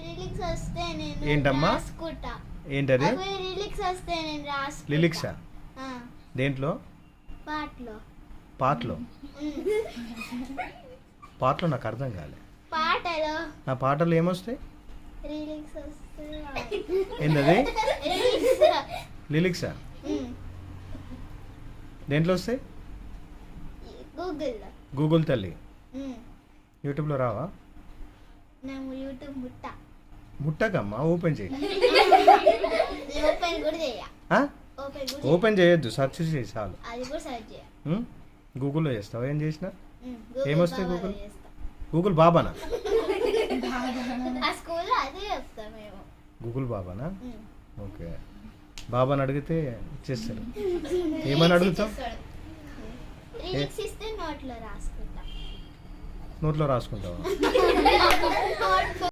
Lyrics వస్తే నేను ఏంటమ్మా? రాసుకుంటా. ఏంటది? లిరిక్స్ వస్తే నేను రాసుకుంటా. లిరిక్సా? దేంట్లో? పాటలో. పాటలో పాటలో నాకు అర్థం కాలే. పాటలో ఆ పాటలు ఏమొస్తాయి? లిరిక్స్ వస్తే ఏంటది? లిరిక్స్. లిరిక్సా? దేంట్లో వస్తాయి? గూగుల్లో. గూగుల్ తల్లి. యూట్యూబ్లో రావా? నేను యూట్యూబ్ ముట్టకమ్మా, ఓపెన్ చేయి. ఓపెన్ కూడా చేయ. ఓపెన్ చేయొద్దు, సెర్చ్ చేయి చాలు. అది కూడా సెర్చ్ చేయ. గూగుల్లో చేస్తావా? ఏం చేసినా గూగుల్ ఏమొస్తాయి? బాబాలో గూగుల్ చేస్తా. గూగుల్ బాబానా? ఆ స్కూల్లో అదే చెప్తాం మేము. గూగుల్ బాబానా? ఓకే. బాబాని అడిగితే ఇచ్చేస్తారు. ఏమని అడుగుతావు? లిరిక్స్ ఇస్తే నోట్లో రాసుకుంటా. నోట్లో రాసుకుంటావా?